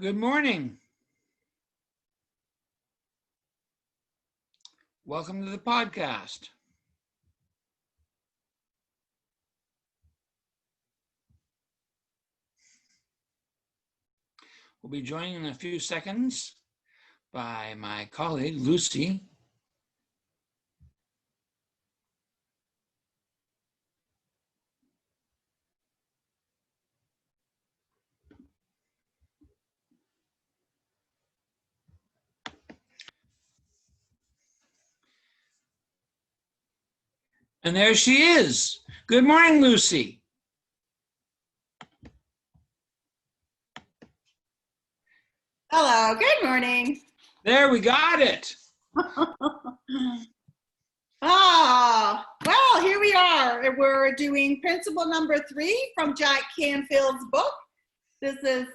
Good morning. Welcome to the podcast. We'll be joined in a few seconds by my colleague, Lucy. And there she is. Good morning, Lucy. Hello, good morning. There, we got it. Well, here we are. We're doing principle number 3 from Jack Canfield's book. This is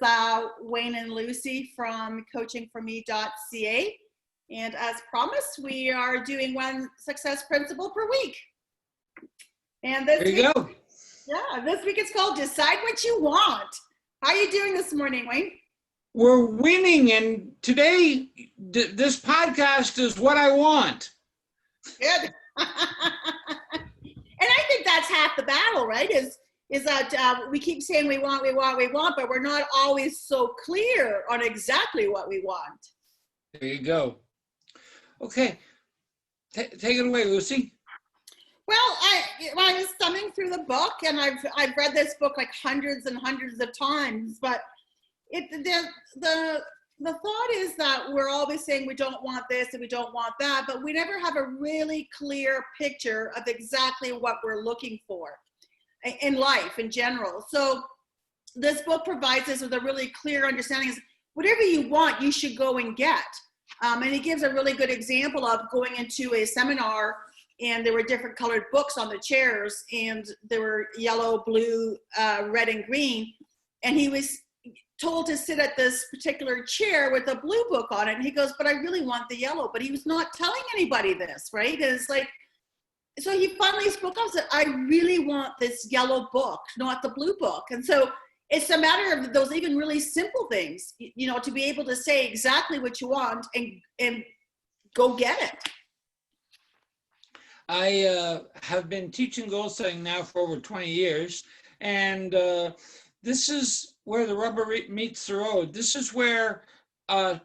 Wayne and Lucy from coachingforme.ca. And as promised, we are doing one success principle per week. And this There you go. this week it's called Decide What You Want. How are you doing this morning, Wayne? We're winning, and today, this podcast is what I want. Good. And I think that's half the battle, right? Is that we keep saying we want, but we're not always so clear on exactly what we want. There you go. Okay, take it away, Lucy. Well, I was thumbing through the book, and I've read this book like hundreds and hundreds of times, but the thought is that we're always saying we don't want this and we don't want that, but we never have a really clear picture of exactly what we're looking for in life in general. So this book provides us with a really clear understanding is whatever you want, you should go and get. And it gives a really good example of going into a seminar, and there were different colored books on the chairs, and there were yellow, blue, red, and green. And he was told to sit at this particular chair with a blue book on it. And he goes, but I really want the yellow. But he was not telling anybody this, right? And it's like, so he finally spoke up and said, I really want this yellow book, not the blue book. And so it's a matter of those even really simple things, you know, to be able to say exactly what you want and go get it. I have been teaching goal setting now for over 20 years, and this is where the rubber meets the road. This is where I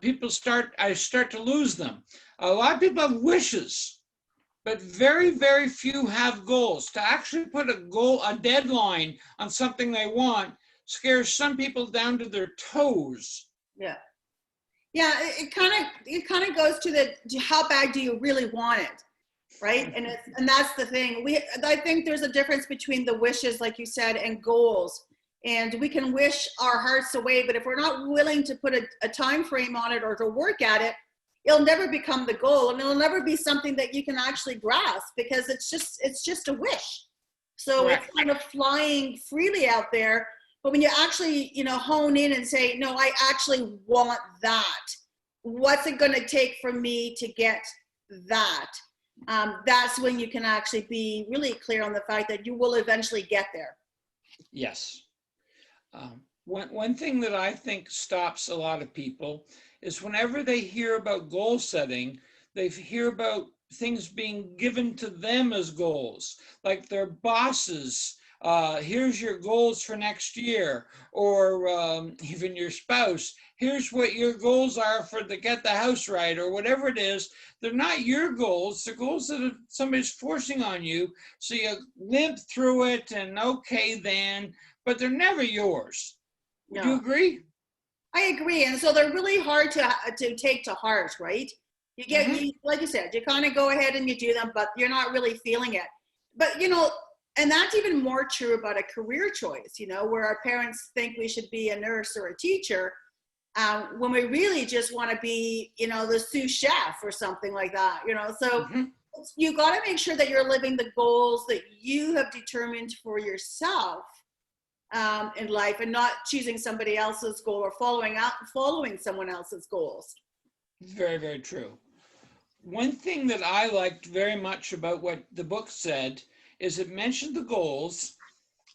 start to lose them. A lot of people have wishes, but very, very few have goals. To actually put a deadline on something they want scares some people down to their toes. Yeah. Yeah, it kind of goes to how bad do you really want it? Right. And that's the thing. I think there's a difference between the wishes, like you said, and goals. And we can wish our hearts away, but if we're not willing to put a time frame on it or to work at it, it'll never become the goal, and it'll never be something that you can actually grasp because it's just a wish. So Correct. It's kind of flying freely out there. But when you actually, you know, hone in and say, no, I actually want that. What's it going to take for me to get that? That's when you can actually be really clear on the fact that you will eventually get there. Yes. One thing that I think stops a lot of people is whenever they hear about goal setting, they hear about things being given to them as goals, like their bosses. Here's your goals for next year, or even your spouse. Here's what your goals are to get the house right, or whatever it is. They're not your goals. They're goals that somebody's forcing on you. So you limp through it and okay then, but they're never yours. No. Do you agree? I agree. And so they're really hard to take to heart, right? You get, like you said, you kind of go ahead and you do them, but you're not really feeling it. But, you know, and that's even more true about a career choice, you know, where our parents think we should be a nurse or a teacher, when we really just want to be, you know, the sous chef or something like that, you know. So you got to make sure that you're living the goals that you have determined for yourself in life, and not choosing somebody else's goal or following someone else's goals. Very, very true. One thing that I liked very much about what the book said is it mentioned the goals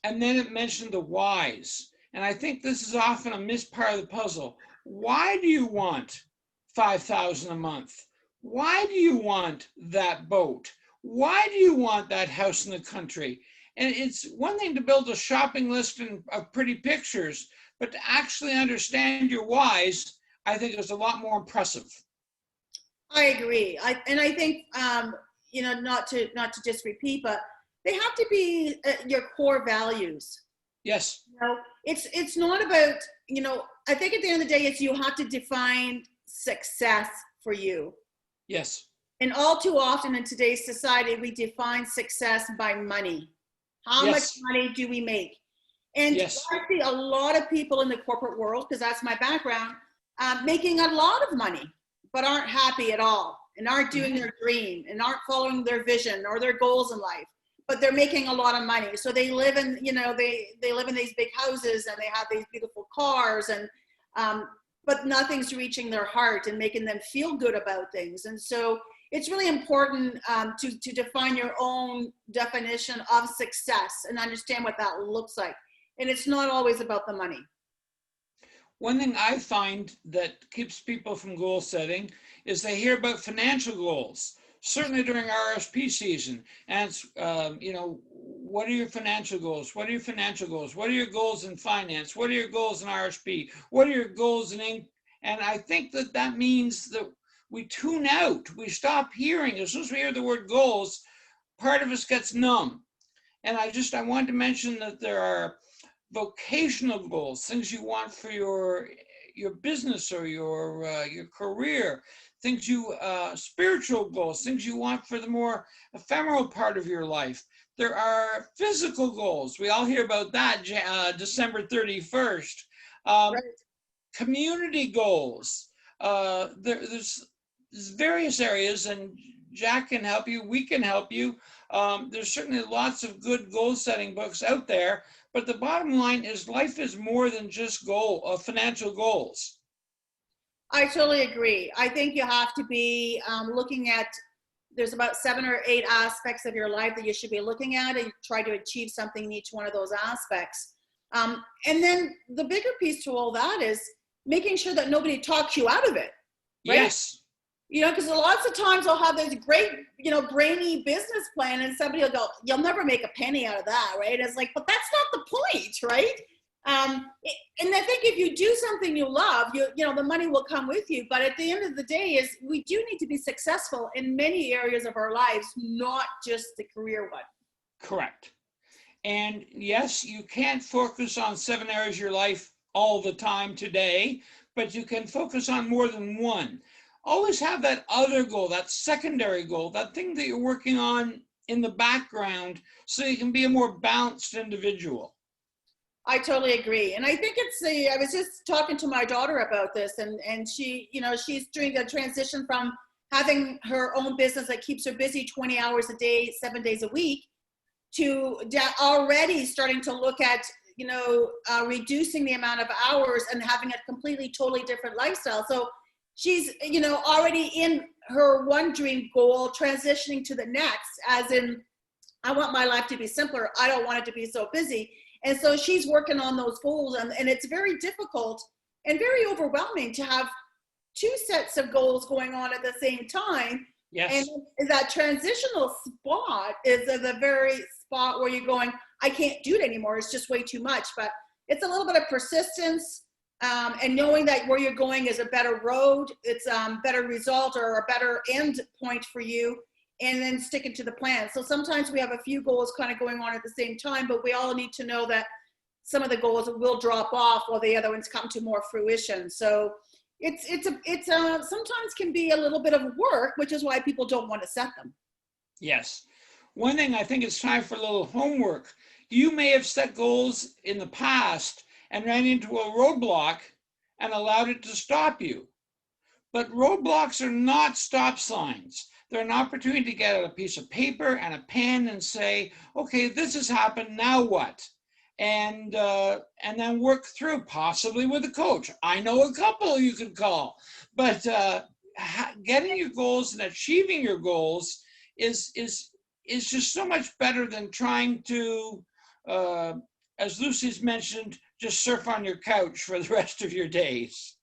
and then it mentioned the whys. And I think this is often a missed part of the puzzle. Why do you want 5,000 a month? Why do you want that boat? Why do you want that house in the country? And it's one thing to build a shopping list of pretty pictures, but to actually understand your whys, I think is a lot more impressive. I agree. And I think, not to just repeat, but they have to be your core values. Yes. It's not about, I think at the end of the day, it's you have to define success for you. Yes. And all too often in today's society, we define success by money. How much money do we make? And I see a lot of people in the corporate world, because that's my background, making a lot of money, but aren't happy at all, and aren't doing their dream, and aren't following their vision or their goals in life. But they're making a lot of money, so they live in, they live in these big houses, and they have these beautiful cars, and but nothing's reaching their heart and making them feel good about things. And so it's really important to define your own definition of success and understand what that looks like. And it's not always about the money. One thing I find that keeps people from goal setting is they hear about financial goals, certainly during RSP season. And it's, what are your financial goals? What are your financial goals? What are your goals in finance? What are your goals in RSP? What are your goals in Inc? And I think that means that we tune out. We stop hearing. As soon as we hear the word goals, part of us gets numb. And I wanted to mention that there are vocational goals, things you want for your business or your career, things spiritual goals, things you want for the more ephemeral part of your life. There are physical goals. We all hear about that, December 31st. Right. Community goals. There's various areas, and Jack can help you. We can help you. There's certainly lots of good goal setting books out there, but the bottom line is life is more than just financial goals. I totally agree. I think you have to be looking at, there's about 7 or 8 aspects of your life that you should be looking at, and try to achieve something in each one of those aspects. And then the bigger piece to all that is making sure that nobody talks you out of it. Right? Yes. Because lots of times I'll have this great, brainy business plan, and somebody will go, "You'll never make a penny out of that," right? It's like, but that's not the point, right? And I think if you do something you love, the money will come with you. But at the end of the day, we do need to be successful in many areas of our lives, not just the career one. Correct. And yes, you can't focus on 7 areas of your life all the time today, but you can focus on more than one. Always have that other goal, that secondary goal, that thing that you're working on in the background, so you can be a more balanced individual. I totally agree. And I think I was just talking to my daughter about this, and she, she's doing a transition from having her own business that keeps her busy 20 hours a day, 7 days a week, to already starting to look at, reducing the amount of hours and having a completely, totally different lifestyle. So she's, already in her one dream goal, transitioning to the next, as in, I want my life to be simpler. I don't want it to be so busy. And so she's working on those goals, and it's very difficult and very overwhelming to have 2 sets of goals going on at the same time. Yes. And that transitional spot is the very spot where you're going, I can't do it anymore. It's just way too much. But it's a little bit of persistence, and knowing that where you're going is a better road, it's a better result or a better end point for you, and then sticking to the plan. So sometimes we have a few goals kind of going on at the same time, but we all need to know that some of the goals will drop off while the other ones come to more fruition. So it's sometimes can be a little bit of work, which is why people don't want to set them. Yes. One thing, I think it's time for a little homework. You may have set goals in the past and ran into a roadblock and allowed it to stop you. But roadblocks are not stop signs. They're an opportunity to get out a piece of paper and a pen and say, okay, this has happened, now what? And then work through, possibly with a coach. I know a couple you could call. But getting your goals and achieving your goals is just so much better than trying to, as Lucy's mentioned, just surf on your couch for the rest of your days.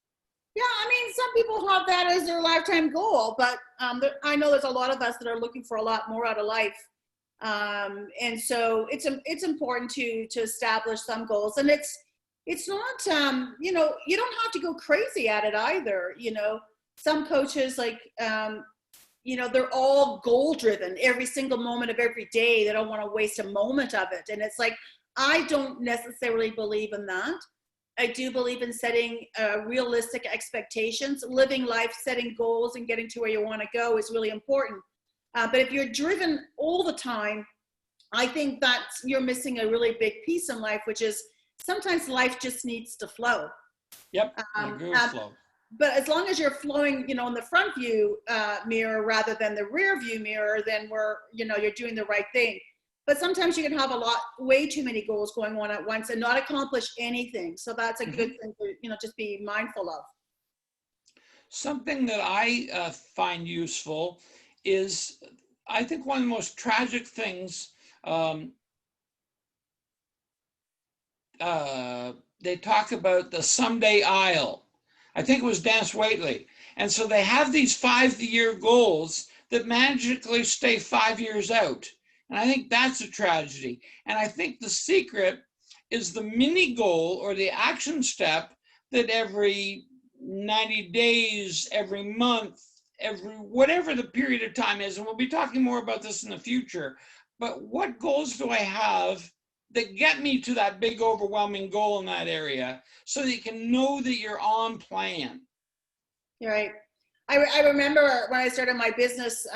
Yeah, I mean, some people have that as their lifetime goal, but I know there's a lot of us that are looking for a lot more out of life. And so it's important to establish some goals, and it's not you know, you don't have to go crazy at it either. You know, some coaches like you know, they're all goal driven every single moment of every day. They don't want to waste a moment of it, and it's like, I don't necessarily believe in that. I do believe in setting realistic expectations. Living life, setting goals, and getting to where you want to go is really important. But if you're driven all the time, I think that you're missing a really big piece in life, which is sometimes life just needs to flow. Yep, I agree with flow. But as long as you're flowing, you know, in the front view mirror rather than the rear view mirror, then you know, you're doing the right thing. But sometimes you can have way too many goals going on at once and not accomplish anything. So that's a good thing to, you know, just be mindful of. Something that I find useful is, I think one of the most tragic things, they talk about the someday I'll. I think it was Dennis Waitley. And so they have these 5-year goals that magically stay 5 years out. And I think that's a tragedy. And I think the secret is the mini goal or the action step that every 90 days, every month, whatever the period of time is, and we'll be talking more about this in the future, but what goals do I have that get me to that big overwhelming goal in that area so that you can know that you're on plan? You're right. I remember when I started my business,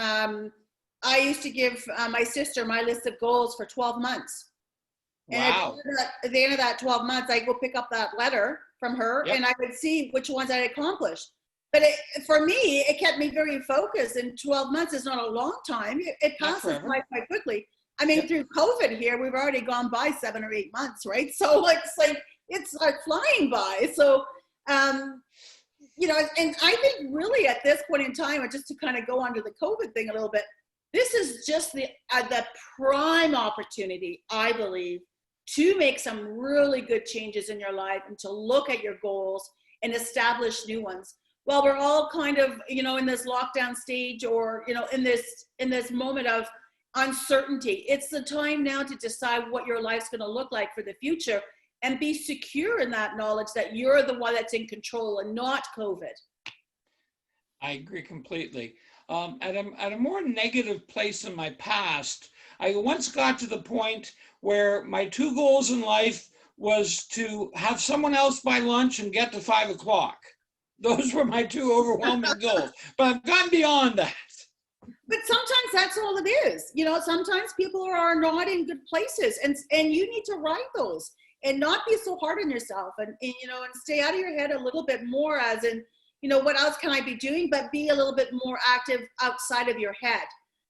I used to give my sister my list of goals for 12 months. And wow. At the end of that 12 months, I'd go pick up that letter from her, yep. and I would see which ones I had accomplished. But for me, it kept me very focused, and 12 months is not a long time. It passes by quite quickly. I mean, yep. Through COVID here, we've already gone by 7 or 8 months, right? So it's like flying by. So, you know, and I think really at this point in time, just to kind of go onto the COVID thing a little bit, this is just the prime opportunity, I believe, to make some really good changes in your life and to look at your goals and establish new ones. Well, we're all kind of, you know, in this lockdown stage, or, you know, in this moment of uncertainty. It's the time now to decide what your life's going to look like for the future and be secure in that knowledge that you're the one that's in control and not COVID. I agree completely. At a more negative place in my past, I once got to the point where my 2 goals in life was to have someone else buy lunch and get to 5 o'clock. Those were my 2 overwhelming goals, but I've gone beyond that. But sometimes that's all it is. You know, sometimes people are not in good places, and you need to write those and not be so hard on yourself, and you know, and stay out of your head a little bit more, as in, you know, what else can I be doing, but be a little bit more active outside of your head.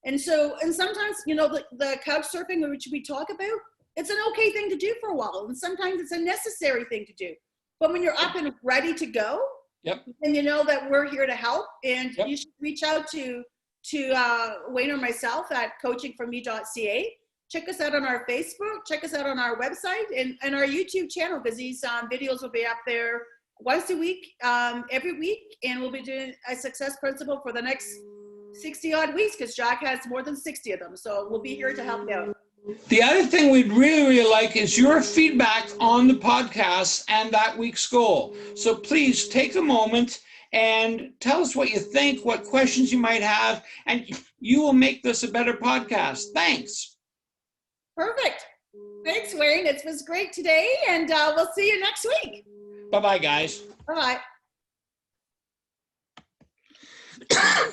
And so, and sometimes, you know, the couch surfing, which we talk about, it's an okay thing to do for a while. And sometimes it's a necessary thing to do. But when you're up and ready to go, yep. and you know that we're here to help, and yep. you should reach out to Wayne or myself at coachingforme.ca. Check us out on our Facebook, check us out on our website and our YouTube channel, because these videos will be up there once a week, every week, and we'll be doing a success principle for the next 60 odd weeks, because Jack has more than 60 of them. So we'll be here to help you out. The other thing we'd really, really like is your feedback on the podcast and that week's goal. So please take a moment and tell us what you think, what questions you might have, and you will make this a better podcast. Thanks. Perfect. Thanks, Wayne. It was great today, and we'll see you next week. Bye-bye, guys. Bye-bye.